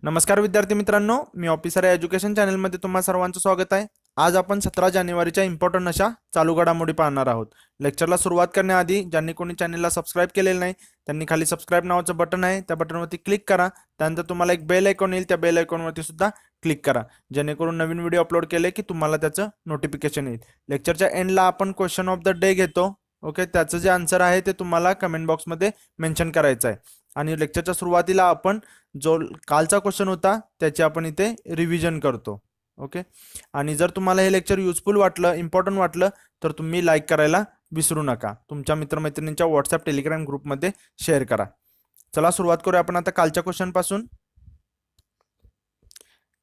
नमस्कार विद्यार्थी मित्रांनो, मी ऑफिसर एज्युकेशन चॅनलमध्ये तुम्हा सर्वांचं स्वागत आहे। आज आपण 17 जानेवारीच्या इम्पॉर्टंट अशा चालू घडामोडी पाहणार आहोत। लेक्चरला सुरुवात करण्याआधी ज्यांनी कोणी चॅनलला सबस्क्राइब केलेलं नाही त्यांनी खाली सबस्क्राइब नावाचं बटन आहे, त्या बटनवरती क्लिक करा। त्यानंतर तुम्हाला एक बेल आयकॉन येईल, त्या बेल आयकॉनवरती सुद्धा क्लिक करा, जेणेकरून नवीन व्हिडिओ अपलोड केले की तुम्हाला त्याचं नोटिफिकेशन येईल। लेक्चरच्या एंडला आपण क्वेश्चन ऑफ द डे घेतो। ओके, त्याचं जे आन्सर आहे ते तुम्हाला कमेंट बॉक्समध्ये मेन्शन करायचं आहे। आणि लेक्चरच्या सुरुवातीला आपण जो कालचा क्वेश्चन होता त्याची आपण इथे रिव्हिजन करतो। ओके, आणि जर तुम्हाला हे लेक्चर युजफुल वाटलं, इम्पॉर्टंट वाटलं तर तुम्ही लाईक करायला विसरू नका। तुमच्या मित्रमैत्रिणींच्या व्हॉट्सअप टेलिग्राम ग्रुपमध्ये शेअर करा। चला सुरुवात करूया आपण आता कालच्या क्वेश्चन पासून।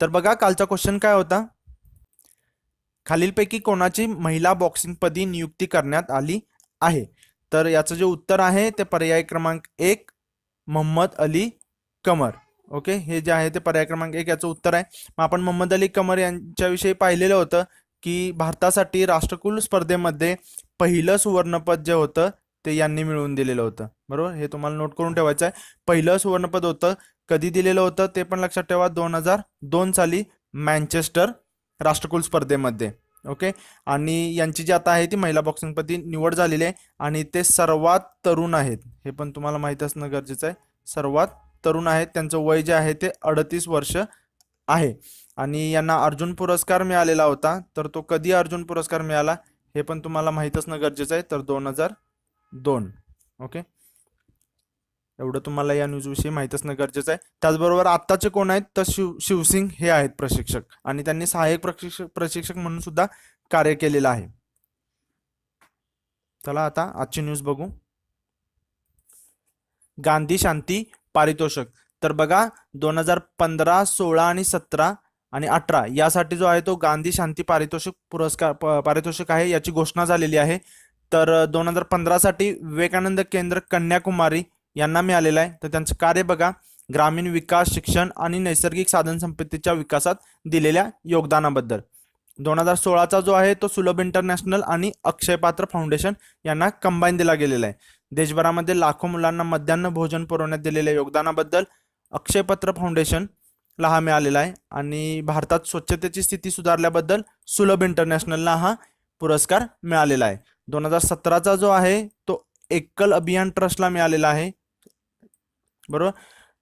तर बघा, कालचा क्वेश्चन काय होता, खालीलपैकी कोणाची महिला बॉक्सिंग पदी नियुक्ती करण्यात आली आहे। तर याचं जे उत्तर आहे ते पर्याय क्रमांक 1 मोहम्मद अली कमर। ओके, हे जे आहे ते पर्याय क्रमांक 1 याचं उत्तर आहे। मग आपण मोहम्मद अली कमर यांच्याविषयी पाहिलेलं होतं की भारतासाठी राष्ट्रकुल स्पर्धेमध्ये पहिलं सुवर्णपद जे होतं ते यांनी मिळवून दिलेलं होतं, बरोबर। हे तुम्हाला नोट करून ठेवायचं आहे। पहिलं सुवर्णपद होतं, कधी दिलेलं होतं ते पण लक्षात ठेवा, 2002 साली मँचेस्टर राष्ट्रकुल स्पर्धेमध्ये। ओके, आणि यांची जी आता आहे ती महिला बॉक्सिंगपदी निवड झालेली आहे आणि ते सर्वात तरुण आहेत, हे पण तुम्हाला माहित असणं गरजेचं आहे। सर्वात तरुण आहेत, त्यांचं वय जे आहे ते 38 वर्ष आहे आणि यांना अर्जुन पुरस्कार मिळालेला होता। तर तो कधी अर्जुन पुरस्कार मिळाला हे पण तुम्हाला माहित असणं गरजेचं आहे, तर 2002। ओके, एवढं तुम्हाला या न्यूज विषयी माहित असणं गरजेचं आहे। त्याचबरोबर आत्ताचे कोण आहेत तर शिवसिंग हे आहेत प्रशिक्षक, आणि त्यांनी सहाय्यक प्रशिक्षक म्हणून सुद्धा कार्य केलेलं आहे। चला आता आजची न्यूज बघू। गांधी शांती पारितोषिक। तर बघा, 2015, 16 आणि 17 आणि 18 यासाठी जो आहे तो गांधी शांती पारितोषिक आहे, याची घोषणा झालेली आहे। तर 2015 साठी विवेकानंद केंद्र कन्याकुमारी यांना मिळालेलं आहे। तर त्यांचं कार्य बघा, ग्रामीण विकास, शिक्षण आणि नैसर्गिक साधन संपत्तीच्या विकासात दिलेल्या योगदानाबद्दल। 2016चा जो आहे तो सुलभ इंटरनॅशनल आणि अक्षय पात्र फाउंडेशन यांना कंबाईन दिला गेलेला आहे। देशभरामध्ये लाखो मुलांना मध्यान्ह भोजन पुरवण्यात दिलेल्या योगदानाबद्दल अक्षय पात्र फाउंडेशनला हा मिळालेला आहे। आणि भारतात स्वच्छतेची स्थिती सुधारल्याबद्दल सुलभ इंटरनॅशनलला हा पुरस्कार मिळालेला आहे। 2017चा जो आहे तो एकल अभियान ट्रस्टला मिळालेला आहे, बरोबर।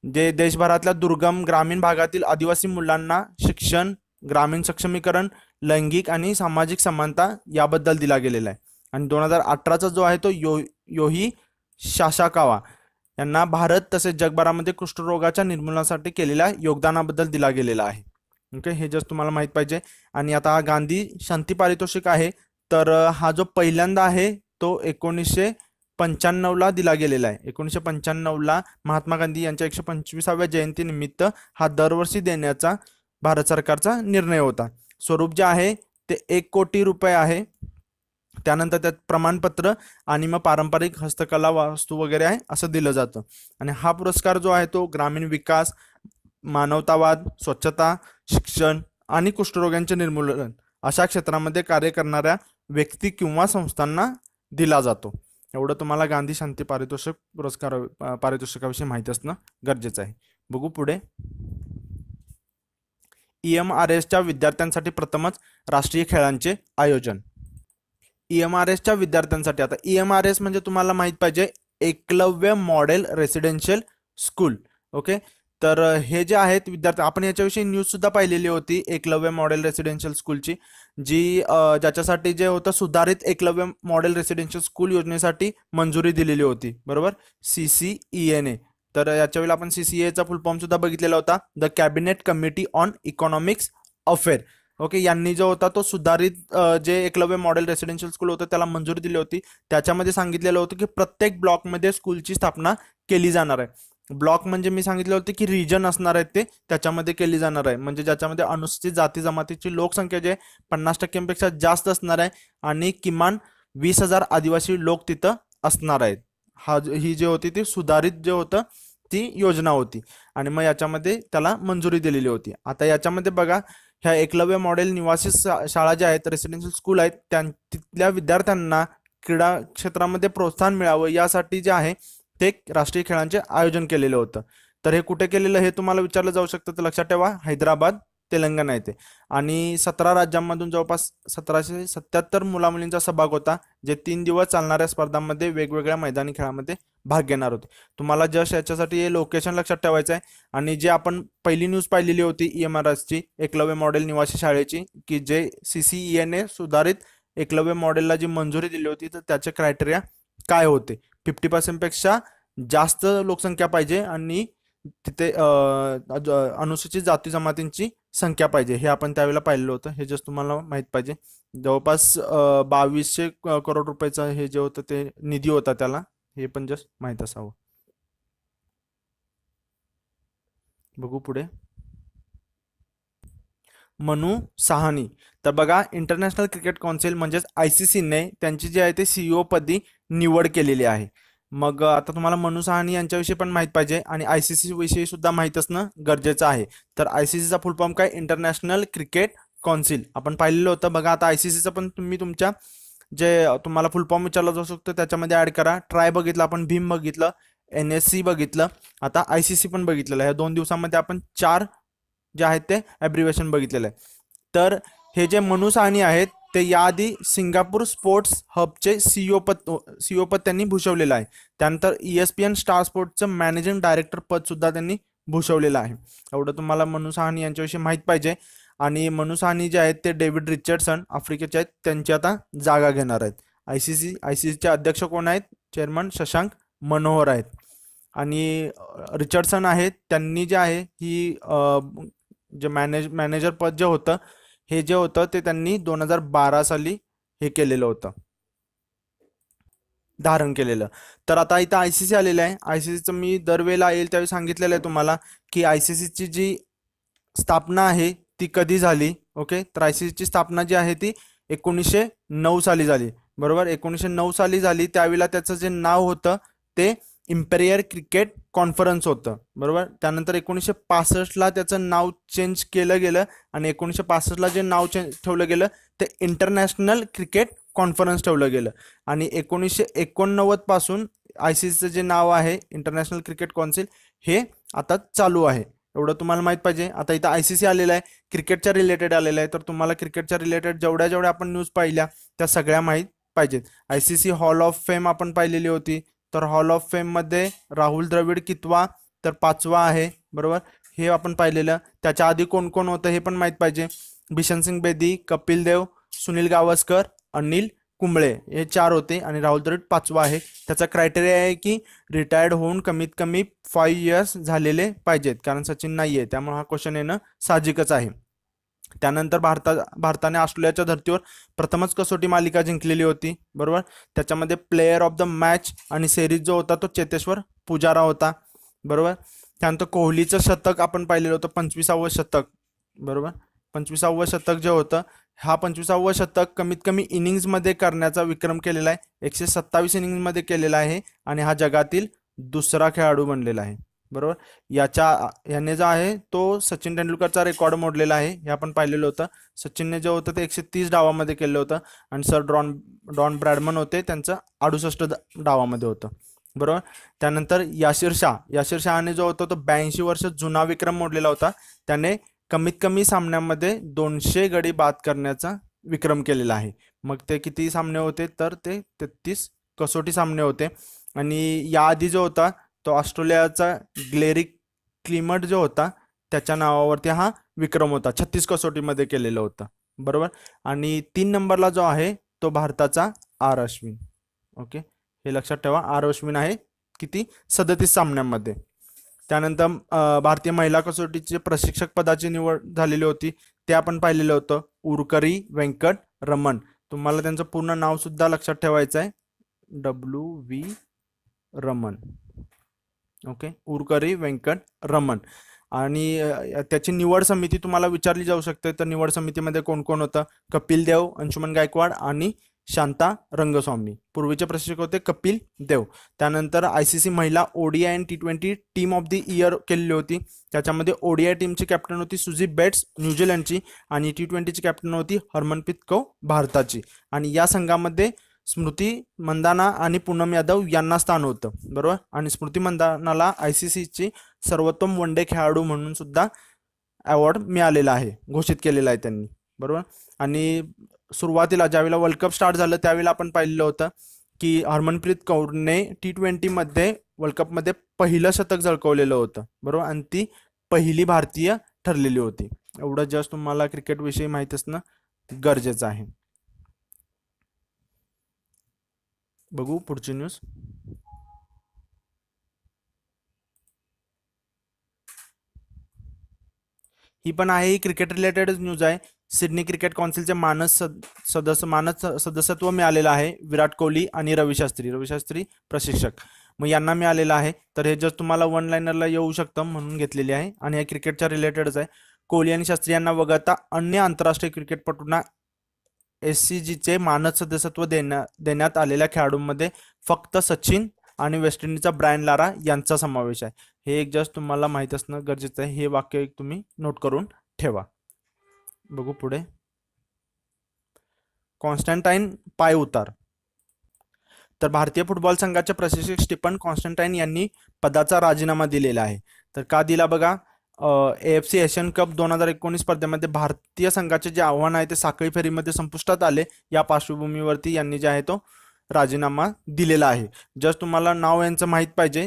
जे देशभरातल्या दुर्गम ग्रामीण भागातील आदिवासी मुलांना शिक्षण, ग्रामीण सक्षमीकरण, लैंगिक आणि सामाजिक समानता याबद्दल दिला गेलेला आहे। आणि 2018चा जो आहे तो योही शाशाकावा यांना भारत तसेच जगभरामध्ये कुष्ठरोगाच्या निर्मूलनासाठी केलेल्या योगदानाबद्दल दिला गेलेला आहे। ओके, हे जस्ट तुम्हाला माहित पाहिजे। आणि आता हा गांधी शांती पारितोषिक आहे, तर हा जो पहिल्यांदा आहे तो 1995ला दिला गेलेला आहे। 1995ला महात्मा गांधी यांच्या 125व्या जयंतीनिमित्त हा दरवर्षी देण्याचा भारत सरकारचा निर्णय होता। स्वरूप जे आहे ते 1 कोटी रुपये आहे। त्यानंतर त्यात प्रमाणपत्र आणि मग पारंपरिक हस्तकला वस्तू वगैरे आहे असं दिलं जातं। आणि हा पुरस्कार जो आहे तो ग्रामीण विकास, मानवतावाद, स्वच्छता, शिक्षण आणि कुष्ठरोगांचे निर्मूलन अशा क्षेत्रामध्ये कार्य करणाऱ्या व्यक्ती किंवा संस्थांना दिला जातो। एवढं तुम्हाला गांधी शांती पारितोषिकाविषयी माहिती असणं गरजेचं आहे। बघू पुढे। EMRSच्या विद्यार्थ्यांसाठी प्रथमच राष्ट्रीय खेळांचे आयोजन। EMRSच्या विद्यार्थ्यांसाठी, आता EMRS म्हणजे तुम्हाला माहित पाहिजे Eklavya model residential school. Okay, तर हे जे आहेत विद्यार्थी, आपण याच्याविषयी न्यूज सुद्धा पाहिलेली होती एकलव्य मॉडेल रेसिडेन्शियल स्कूलची, जी ज्याच्यासाठी जे होतं सुधारित एकलव्य मॉडेल रेसिडेन्शियल स्कूल योजनेसाठी मंजुरी दिलेली होती, बरोबर, CCEA। तर याच्या वेळेला आपण CCEAचा फुल फॉर्म सुद्धा बघितलेला होता, the cabinet committee on economics affair. Okay, यांनी जो होता तो सुधारित जे एकलव्य मॉडेल रेसिडेन्शियल स्कूल होतं त्याला मंजुरी दिली होती। त्याच्यामध्ये सांगितलेलं होतं की प्रत्येक ब्लॉकमध्ये स्कूलची स्थापना केली जाणार आहे। ब्लॉक म्हणजे मी सांगितलं होतं की रिजन असणार आहेत ते त्याच्यामध्ये केली जाणार आहे, म्हणजे ज्याच्यामध्ये अनुसूचित जाती जमातीची लोकसंख्या जे 50% जास्त असणार आहे आणि किमान 20,000 आदिवासी लोक तिथं असणार आहेत। ही जी होती ती सुधारित जे होतं ती योजना होती आणि मग याच्यामध्ये त्याला मंजुरी दिलेली होती। आता याच्यामध्ये बघा, ह्या एकलव्य मॉडेल निवासी शाळा ज्या आहेत, रेसिडेन्शियल स्कूल आहेत, तिथल्या विद्यार्थ्यांना क्रीडा क्षेत्रामध्ये प्रोत्साहन मिळावं यासाठी जे आहे ते राष्ट्रीय खेळांचे आयोजन केलेलं होतं। तर हे कुठे केलेलं हे तुम्हाला विचारलं जाऊ शकतं, तर लक्षात ठेवा हैदराबाद तेलंगणा येथे. आणि 17 राज्यांमधून जवळपास 1777 मुलामुलींचा सहभाग होता, जे 3 दिवस चालणाऱ्या स्पर्धांमध्ये वेगवेगळ्या मैदानी खेळामध्ये भाग घेणार होते. तुम्हाला जस्ट याच्यासाठी हे लोकेशन लक्षात ठेवायचं आहे. आणि जे आपण पहिली न्यूज पाहिलेली होती EMRSची एकलव्य मॉडेल निवासी शाळेची, की जे CCEने सुधारित एकलव्य मॉडेलला जी मंजुरी दिली होती, तर त्याचे क्रायटेरिया काय होते. 50% पेक्षा जास्त लोकसंख्या पाहिजे आणि तिथे अनुसूचित जाती जमातींची संख्या पाहिजे, हे आपण त्यावेळेला पाहिलेलं होतं. हे जस्ट तुम्हाला माहित पाहिजे. जवळपास 2200 करोड रुपयाचं हे जे होतं ते निधी होता त्याला, हे पण जस्ट माहित असावं. बघू पुढे. मनू साहनी. तर बघा, इंटरनॅशनल क्रिकेट काउन्सिल म्हणजेच ICCने त्यांची जी आहे ते CEO पदी निवड केलेली आहे. मग आता तुम्हाला मनू साहनी यांच्याविषयी पण माहित पाहिजे आणि ICC विषयी सुद्धा माहित असणं गरजेचं आहे. तर ICCचा फुल फॉर्म काय, इंटरनॅशनल क्रिकेट काउन्सिल आपण पाहिलेलं होतं. बघा आता ICCचं पण तुम्ही तुमच्या जे तुम्हाला फुल फॉर्म विचारला जाऊ शकतो त्याच्यामध्ये ऍड करा. ट्राय बघितलं आपण, भीम बघितलं, NSC बघितलं, आता ICC पण बघितलेलं आहे. 2 दिवसांमध्ये आपण 4 जे आहेत ते ॲब्रिव्हिएशन बघितलेलं आहे. तर हे जे मनू साहनी आहेत ते याआधी सिंगापूर स्पोर्ट्स हबचे CEO पद त्यांनी भूषवलेलं आहे. त्यानंतर ESPN स्टार स्पोर्ट्सचं मॅनेजिंग डायरेक्टर पद सुद्धा त्यांनी भूषवलेलं आहे. एवढं तुम्हाला मनू साहनी यांच्याविषयी माहीत पाहिजे. आणि मनू साहनी जे आहेत ते डेव्हिड रिचर्डसन आफ्रिकेचे आहेत, त्यांची आता जागा घेणार आहेत. ICCचे अध्यक्ष कोण आहेत, चेअरमन शशांक मनोहर आहेत. आणि रिचर्डसन आहेत, त्यांनी जे आहे ही जे मॅनेजर पद जे होतं हे जे होतं ते त्यांनी 2012 साली हे केलेलं होतं, धारण केलेलं. तर आता इथं ICC आलेलं आहे. ICCचं मी दरवेळेला येईल त्यावेळी सांगितलेलं आहे तुम्हाला की ICCची जी स्थापना आहे ती कधी झाली. ओके, तर ICCची स्थापना जी आहे ती 1909 साली झाली. बरोबर, 1909 साली झाली. त्यावेळेला त्याचं जे नाव होतं ते इम्पेरियर क्रिकेट कॉन्फरन्स होतं. बरोबर, त्यानंतर 1965ला त्याचं नाव चेंज केलं गेलं आणि 1965ला जे नाव ठेवलं गेलं ते इंटरनॅशनल क्रिकेट कॉन्फरन्स ठेवलं गेलं. आणि 1989 पासून ICCचं जे नाव आहे इंटरनॅशनल क्रिकेट काउन्सिल हे आता चालू आहे. एवढं तुम्हाला माहित पाहिजे. आता इथं ICC आलेलं आहे, क्रिकेटच्या रिलेटेड आलेलं आहे. तर तुम्हाला क्रिकेटच्या रिलेटेड जेवढ्या आपण न्यूज पाहिल्या त्या सगळ्या माहीत पाहिजेत. ICC हॉल ऑफ फेम आपण पाहिलेली होती. तर हॉल ऑफ फेम मध्ये राहुल द्रविड कितवा, तर 5वा आहे. बरोबर, हे आपण पाहिलेलं. त्याच्या आधी कोण कोण होतं हे पण माहीत पाहिजे. बिशन सिंग बेदी, कपिल देव, सुनील गावस्कर, अनिल कुंबळे हे 4 होते आणि राहुल द्रविड 5वा आहे. त्याचा क्रायटेरिया आहे की रिटायर्ड होऊन कमीत कमी 5 इयर्स झालेले पाहिजेत, कारण सचिन नाही आहे, त्यामुळे हा क्वेश्चन येणं साहजिकच आहे. त्यानंतर भारताने ऑस्ट्रेलियाच्या धर्तीवर प्रथमच कसोटी मालिका जिंकलेली होती. बरोबर, त्याच्यामध्ये प्लेयर ऑफ द मॅच आणि सिरीज जो होता तो चेतेश्वर पुजारा होता. बरोबर, त्यानंतर कोहलीचं शतक आपण पाहिलेलं होतं, 25वे शतक. बरोबर, 25वे शतक जे होतं, हा 25वा शतक कमीत कमी इनिंग्समध्ये करण्याचा विक्रम केलेला आहे. 127 इनिंग्समध्ये केलेला आहे आणि हा जगातील दुसरा खेळाडू बनलेला आहे. बरोबर, याने जो आहे तो सचिन तेंडुलकरचा रेकॉर्ड मोडलेला आहे, हे आपण पाहिलेलं होतं. सचिनने जे होतं ते 130 डावामध्ये केलं होतं आणि सर डॉन ब्रॅडमन होते, त्यांचं 68 डावामध्ये होतं. बरोबर, त्यानंतर याशिर शहाने जो होता तो 82 वर्ष जुना विक्रम मोडलेला होता. त्याने कमीत कमी सामन्यांमध्ये 200 गडी बाद करण्याचा विक्रम केलेला आहे. मग ते किती सामने होते, तर ते 33 कसोटी सामने होते. आणि याआधी जो होता तो ऑस्ट्रेलियाचा ग्लेरिक क्लिमट जो होता त्याच्या नावावरती हा विक्रम होता, 36 कसोटीमध्ये केलेलं होतं. बरोबर, आणि 3 नंबरला जो आहे तो भारताचा R अश्विन. ओके, हे लक्षात ठेवा, R अश्विन आहे किती, 37 सामन्यांमध्ये. त्यानंतर भारतीय महिला कसोटीचे प्रशिक्षक पदाची निवड झालेली होती, ते आपण पाहिलेलं होतं, उरकरी व्यंकट रमण. तुम्हाला त्यांचं पूर्ण नाव सुद्धा लक्षात ठेवायचं आहे, WV रमण. ओके, उरकरी व्यंकट रमण. आणि त्याची निवड समिती तुम्हाला विचारली जाऊ शकते. तर निवड समितीमध्ये कोण कोण होतं, कपिल देव, अंशुमन गायकवाड आणि शांता रंगस्वामी. पूर्वीचे प्रशिक्षक होते कपिल देव. त्यानंतर ICC महिला ODI आणि T20 team of the year केलेली होती. त्याच्यामध्ये ODI टीमची कॅप्टन होती सुझी बेट्स न्यूझीलंडची आणि T20ची कॅप्टन होती हरमनप्रीत कौर भारताची. आणि या संघामध्ये स्मृती मंदाना आणि पूनम यादव यांना स्थान होतं, बरोबर. आणि स्मृती मंदानाला ICCची सर्वोत्तम वनडे खेळाडू म्हणून सुद्धा अवॉर्ड मिळालेला आहे, घोषित केलेला आहे त्यांनी, बरोबर. आणि सुरुवातीला ज्यावेळेला वर्ल्ड कप स्टार्ट झालं त्यावेळेला आपण पाहिलेलं होतं की हरमनप्रीत कौरने T20 मध्ये वर्ल्ड कपमध्ये पहिलं शतक झळकवलेलं होतं, बरोबर. आणि ती पहिली भारतीय ठरलेली होती. एवढं जस्ट तुम्हाला क्रिकेट विषयी माहित असणं गरजेचं आहे. बघू पुढची न्यूज. ही पण आहे, ही क्रिकेट रिलेटेड न्यूज आहे. सिडनी क्रिकेट काउन्सिलचे मानस सदस्यत्व मिळालेलं आहे विराट कोहली आणि रवी शास्त्री प्रशिक्षक, मग यांना मिळालेलं आहे. तर हे जस्ट तुम्हाला वन लाइनरला येऊ शकतं म्हणून घेतलेली आहे आणि हे क्रिकेटच्या रिलेटेडच आहे. कोहली आणि शास्त्री यांना वगळता अन्य आंतरराष्ट्रीय क्रिकेटपटूंना SCGचे मानद सदस्यत्व देण्यात आलेल्या खेळाडूंमध्ये फक्त सचिन आणि वेस्ट इंडिजचा ब्रायन लारा यांचा समावेश आहे. हे एक जस्ट तुम्हाला माहित असणं गरजेचं आहे. हे वाक्य एक तुम्ही नोट करून ठेवा. बघू पुढे. कॉन्स्टंटाईन पाय उतार. तर भारतीय फुटबॉल संघाचे प्रशिक्षक स्टीफन कॉन्स्टंटाईन यांनी पदाचा राजीनामा दिलेला आहे. तर का दिला बघा, AFC एशियन कप 2019 स्पर्धेमध्ये भारतीय संघाचे जे आव्हान आहे ते साखळी फेरीमध्ये संपुष्टात आले. या पार्श्वभूमीवरती यांनी जे आहे तो राजीनामा दिलेला आहे. जस्ट तुम्हाला नाव यांचं माहीत पाहिजे,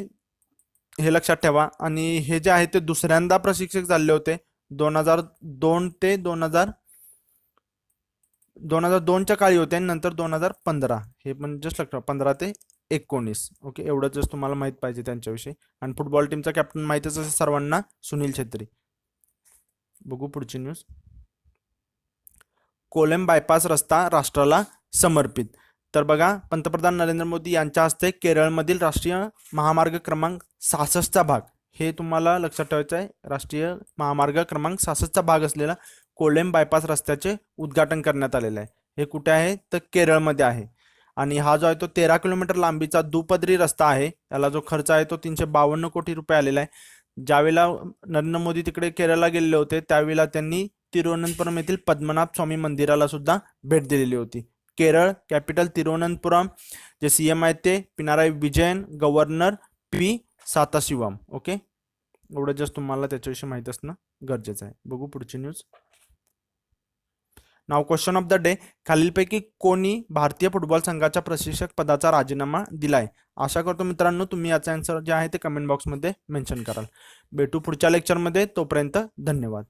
हे लक्षात ठेवा. आणि हे जे आहे ते दुसऱ्यांदा प्रशिक्षक झाले होते 2002 ते 2002च्या काळी होते आणि नंतर 2015, हे पण जस्ट लक्षात 15 ते 19. ओके, एवढं जस्ट तुम्हाला माहित पाहिजे त्यांच्याविषयी. आणि फुटबॉल टीमचा कॅप्टन माहितच असेल सर्वांना, सुनील छेत्री. बघू पुढची न्यूज. कोलेम बायपास रस्ता राष्ट्राला समर्पित. तर बघा, पंतप्रधान नरेंद्र मोदी यांच्या हस्ते केरळमधील राष्ट्रीय महामार्ग क्रमांक 66चा भाग, हे तुम्हाला लक्षात ठेवायचं आहे, राष्ट्रीय महामार्ग क्रमांक 66चा भाग असलेला कोलेम बायपास रस्त्याचे उद्घाटन करण्यात आलेलं आहे. हे कुठे आहे तर केरळमध्ये आहे. आणि हा जो आहे तो 13 किलोमीटर लांबीचा दुपदरी रस्ता आहे. याला जो खर्च आहे तो 352 कोटी रुपये आलेला आहे. ज्यावेळेला नरेंद्र मोदी तिकडे केरळला गेलेले होते त्यावेळेला त्यांनी तिरुवनंतपुरम येथील पद्मनाभ स्वामी मंदिराला सुद्धा भेट दिलेली होती. केरळ कॅपिटल तिरुवनंतपुरम, जे CM आहेत ते Pinarayi Vijayan, governor P Sathasivam. Okay, एवढं जस्ट तुम्हाला त्याच्याविषयी माहिती असणं गरजेचं आहे. बघू पुढची न्यूज. नाव क्वेश्चन ऑफ द डे. खालीलपैकी कोणी भारतीय फुटबॉल संघाच्या प्रशिक्षक पदाचा राजीनामा दिलाय? आशा करतो मित्रांनो तुम्ही याचा आन्सर जे आहे ते कमेंट बॉक्समध्ये मेन्शन कराल. भेटू पुढच्या लेक्चरमध्ये, तोपर्यंत धन्यवाद.